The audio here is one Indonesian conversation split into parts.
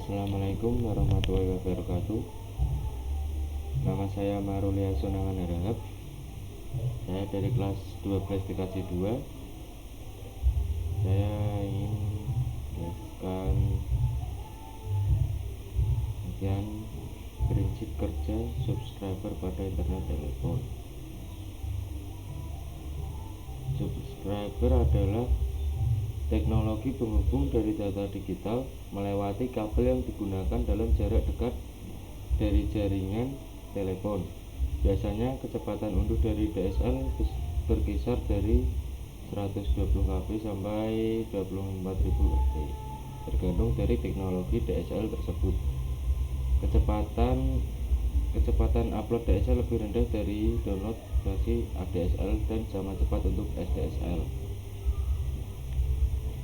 Assalamualaikum warahmatullahi wabarakatuh. Nama saya Marulia Sonangan Harahap. Saya dari kelas 12 TKJ 2. Saya ingin menjelaskan bagian prinsip kerja subscriber pada internet telepon. Subscriber adalah teknologi penghubung dari data digital melewati kabel yang digunakan dalam jarak dekat dari jaringan telepon. Biasanya kecepatan unduh dari DSL berkisar dari 120 kb sampai 24.000 kb, tergantung dari teknologi DSL tersebut. Kecepatan upload DSL lebih rendah dari download versi ADSL dan sama cepat untuk SDSL.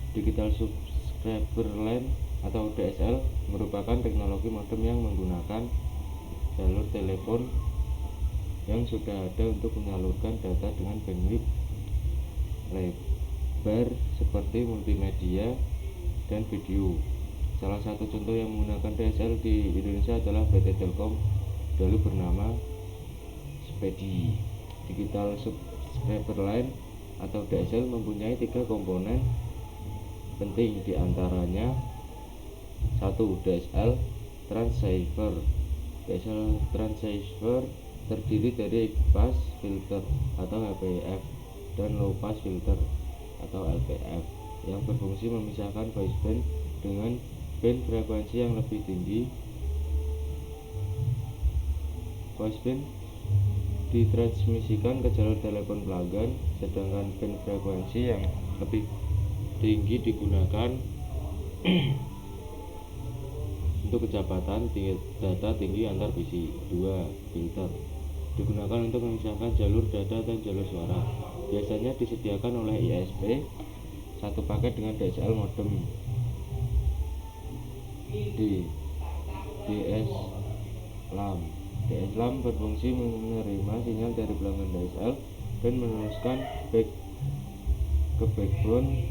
Digital Subscriber Line atau DSL merupakan teknologi modem yang menggunakan jalur telepon yang sudah ada untuk menyalurkan data dengan bandwidth lebar seperti multimedia dan video. Salah satu contoh yang menggunakan DSL di Indonesia adalah PT Telkom, dulu bernama Spedi. Digital Subscriber Line atau DSL mempunyai 3 komponen penting, diantaranya 1. DSL Transceiver. DSL Transceiver terdiri dari High Pass Filter atau HPF dan Low Pass Filter atau LPF yang berfungsi memisahkan voiceband dengan band frekuensi yang lebih tinggi. Voiceband ditransmisikan ke jalur telepon pelanggan, sedangkan band frekuensi yang lebih tinggi digunakan untuk kecepatan data tinggi antar PC. 2. Filter digunakan untuk memisahkan jalur data dan jalur suara. Biasanya disediakan oleh ISP satu paket dengan DSL modem. DSLAM. DSLAM berfungsi menerima sinyal dari pelanggan DSL dan meneruskan ke backbone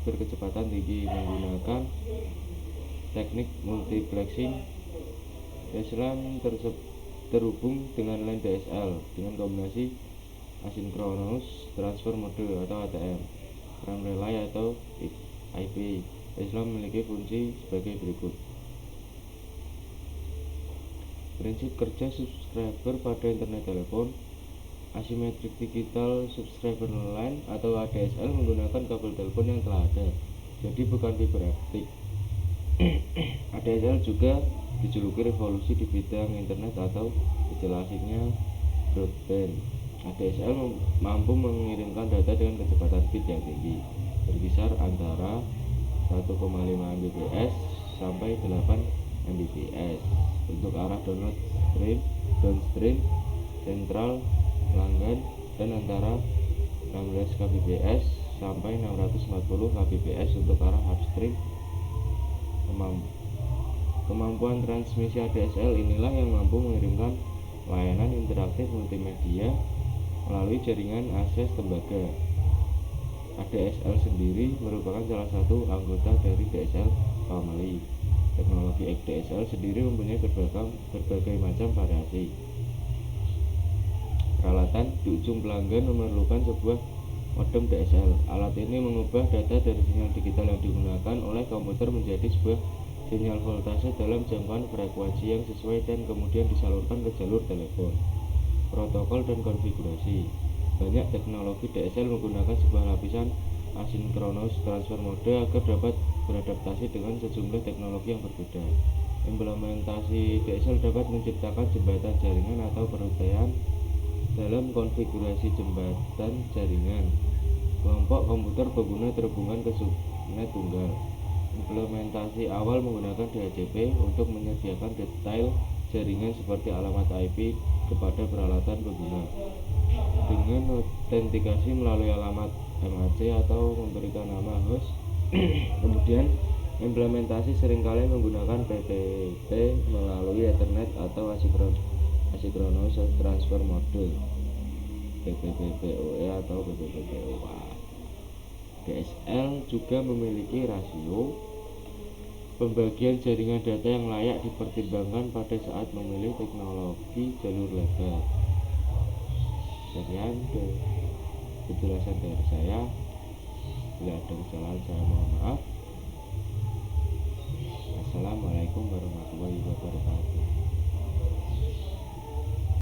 berkecepatan tinggi menggunakan teknik multiplexing. DSLAM terhubung dengan line DSL dengan kombinasi Asynchronous Transfer Mode atau ATM, frame relay atau IP. DSLAM memiliki fungsi sebagai berikut. Prinsip kerja subscriber pada internet telepon. Asymmetric Digital Subscriber Line atau ADSL menggunakan kabel telepon yang telah ada, jadi bukan fiber optik. ADSL juga dijuluki revolusi di bidang internet atau istilah aslinya broadband. ADSL mampu mengirimkan data dengan kecepatan bit yang tinggi, berkisar antara 1,5 Mbps sampai 8 Mbps untuk arah downstream sentral pelanggan, dan antara 16 kbps sampai 640 kbps untuk arah upstream. Kemampuan transmisi ADSL inilah yang mampu mengirimkan layanan interaktif multimedia melalui jaringan akses tembaga. ADSL sendiri merupakan salah satu anggota dari DSL family. Teknologi XDSL sendiri mempunyai berbagai macam variasi. Peralatan di ujung pelanggan memerlukan sebuah modem DSL. Alat ini mengubah data dari sinyal digital yang digunakan oleh komputer menjadi sebuah sinyal voltase dalam jangkauan frekuensi yang sesuai dan kemudian disalurkan ke jalur telepon. Protokol dan konfigurasi. Banyak teknologi DSL menggunakan sebuah lapisan Asynchronous Transfer Mode agar dapat beradaptasi dengan sejumlah teknologi yang berbeda. Implementasi DSL dapat menciptakan jembatan jaringan atau perantaian dalam konfigurasi jembatan jaringan. Kelompok komputer pengguna terhubungkan ke subnet tunggal. Implementasi awal menggunakan DHCP untuk menyediakan detail jaringan seperti alamat IP kepada peralatan pengguna dengan autentikasi melalui alamat MAC atau memberikan nama host. Kemudian implementasi seringkali menggunakan PTP melalui Ethernet atau Asynchronous Transfer Mode, PPPoE atau PPPoA. DSL juga memiliki rasio Pembagian jaringan data yang layak dipertimbangkan pada saat memilih teknologi jalur lebar. Sekian penjelasan dari saya. Bila ada kesalahan saya mohon maaf. Assalamualaikum warahmatullahi wabarakatuh.